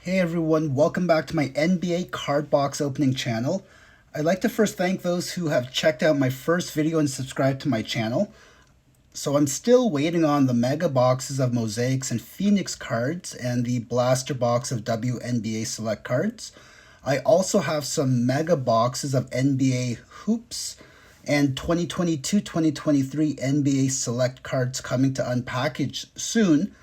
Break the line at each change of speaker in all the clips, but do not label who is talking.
Hey everyone, welcome back to my NBA card box opening channel. I'd like to first thank those who have checked out my first video and subscribed to my channel. So I'm still waiting on the mega boxes of Mosaics and Phoenix cards and the blaster box of WNBA select cards. I also have some mega boxes of NBA hoops and 2022-2023 NBA select cards coming to unpackage soon.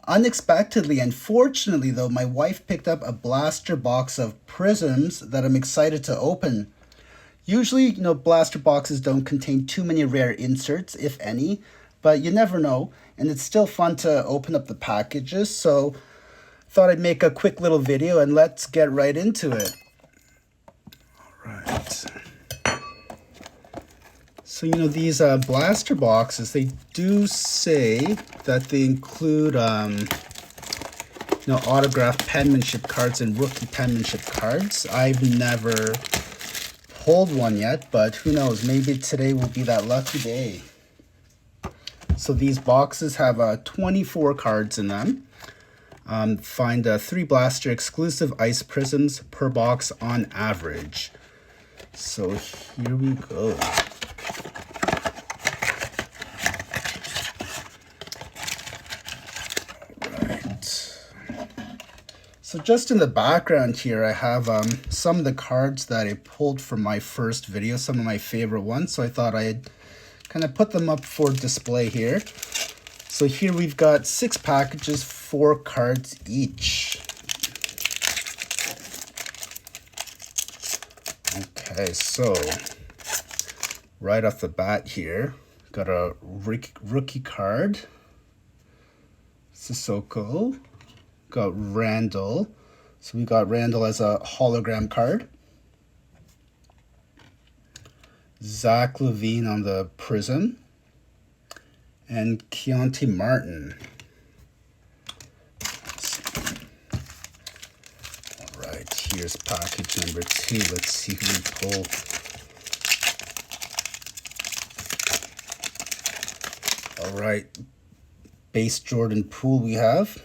Unexpectedly and fortunately though, my wife picked up a blaster box of Prizms that I'm excited to open. Usually, blaster boxes don't contain too many rare inserts, if any, but you never know, and it's still fun to open up the packages, so thought I'd make a quick little video and let's get right into it. Alright. So, these blaster boxes, they do say that they include, autographed penmanship cards and rookie penmanship cards. I've never pulled one yet, but who knows, maybe today will be that lucky day. So these boxes have 24 cards in them. Find 3 blaster exclusive ice Prizms per box on average. So here we go. So just in the background here, I have some of the cards that I pulled from my first video, some of my favorite ones. So I thought I'd kind of put them up for display here. So here we've got 6 packages, 4 cards each. Okay, so right off the bat here, got a rookie card, Sissoko. Got Randall. So we got Randall as a hologram card. Zach LaVine on the Prizm. And Keontae Martin. Alright, here's package number 2. Let's see who we pull. Alright, base Jordan Poole we have.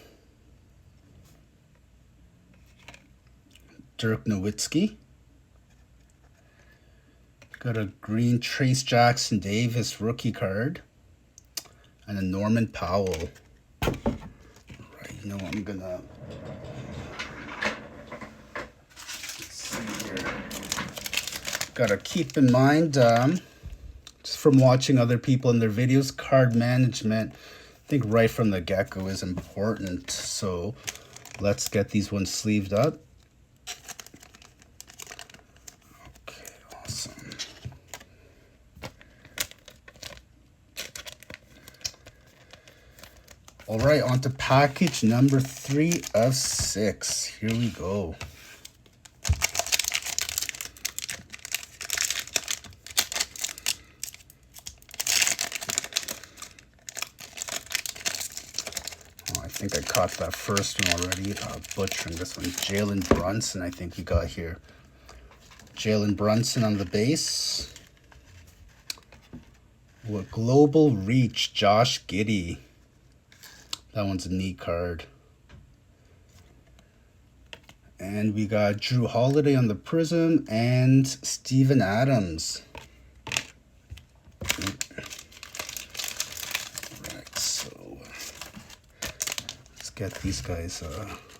Dirk Nowitzki. Got a green Trace Jackson Davis rookie card. And a Norman Powell. Alright, you know what, I'm gonna... Let's see here. Gotta keep in mind, just from watching other people in their videos, card management, I think right from the get-go is important. So let's get these ones sleeved up. All right, on to package number 3 of 6. Here we go. Oh, I think I caught that first one already. Butchering this one. Jalen Brunson, I think we got here. Jalen Brunson on the base. With global reach, Josh Giddey. That one's a neat card. And we got Drew Holiday on the Prizm and Steven Adams. Alright, so let's get these guys,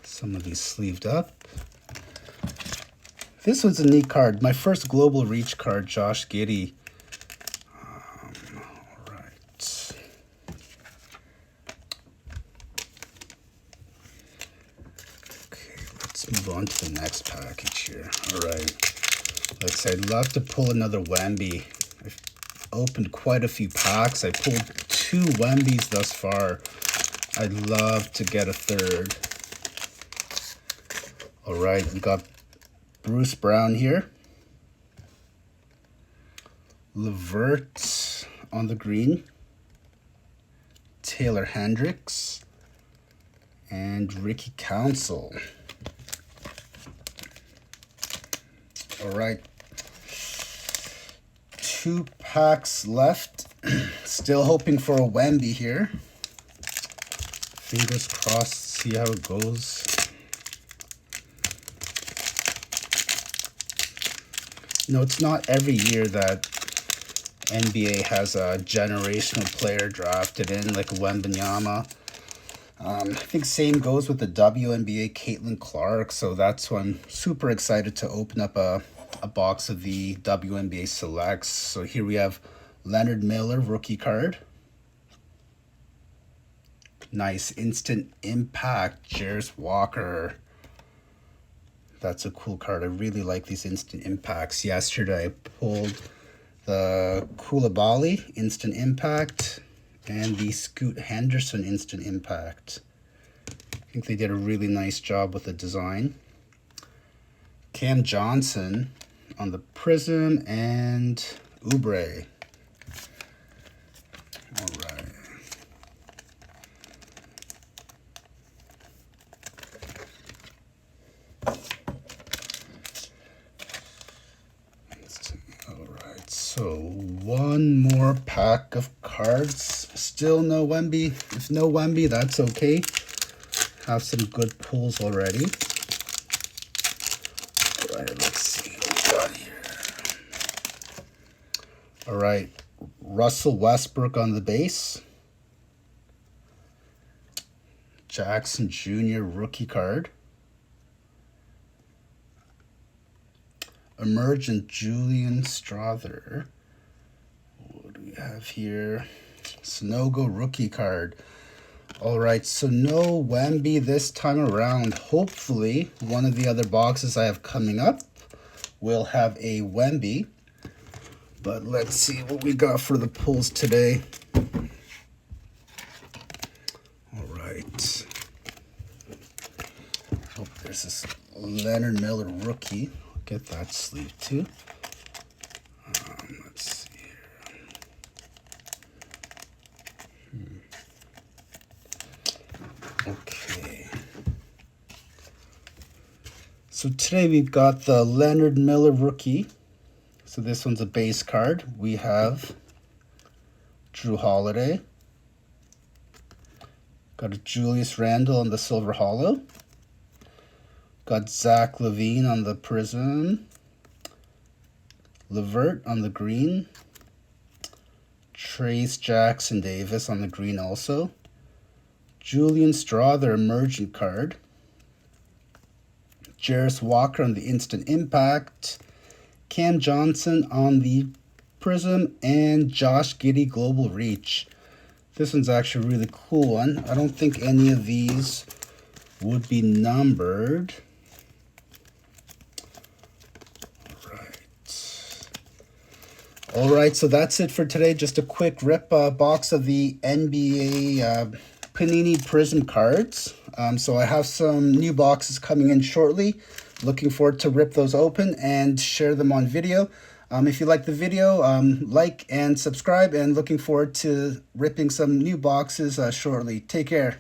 some of these sleeved up. This one's a neat card. My first global reach card, Josh Giddey. Move on to the next package here. All right, like I said, I'd love to pull another Wemby. I've opened quite a few packs. I pulled 2 Wembys thus far. I'd love to get a third. All right, we got Bruce Brown here. Levert on the green. Taylor Hendricks. And Ricky Council. All right, 2 packs left. Still hoping for a Wemby here. Fingers crossed, see how it goes. No, it's not every year that NBA has a generational player drafted in, like Wembenyama. I think same goes with the WNBA, Caitlin Clark. So that's why I'm super excited to open up a box of the WNBA selects. So here we have Leonard Miller, rookie card. Nice instant impact, Jers Walker. That's a cool card. I really like these instant impacts. Yesterday I pulled the Koulibaly instant impact and the Scoot Henderson instant impact. I think they did a really nice job with the design. Cam Johnson on the Prizm and Oubre. All right. Alright, so one more pack of cards. Still no Wemby. If no Wemby, that's okay. Have some good pulls already. Alright, let's see what we got here. Alright, Russell Westbrook on the base. Jackson Jr. rookie card. Emergent Julian Strother. What do we have here? Sonogo rookie card. All right, so no Wemby this time around. Hopefully, one of the other boxes I have coming up will have a Wemby. But let's see what we got for the pulls today. All right. Oh, there's this Leonard Miller rookie. Get that sleeve too. Let's see here. Okay. So today we've got the Leonard Miller rookie. So this one's a base card. We have Drew Holiday. Got a Julius Randle on the silver hollow. Got Zach LaVine on the Prizm. Levert on the green. Trace Jackson Davis on the green also. Julian Strother emergent card. Jers Walker on the instant impact. Cam Johnson on the Prizm. And Josh Giddey global reach. This one's actually a really cool one. I don't think any of these would be numbered. All right, so that's it for today. Just a quick rip box of the NBA Panini Prizm cards. So I have some new boxes coming in shortly. Looking forward to rip those open and share them on video. If you like the video, like and subscribe, and looking forward to ripping some new boxes shortly. Take care.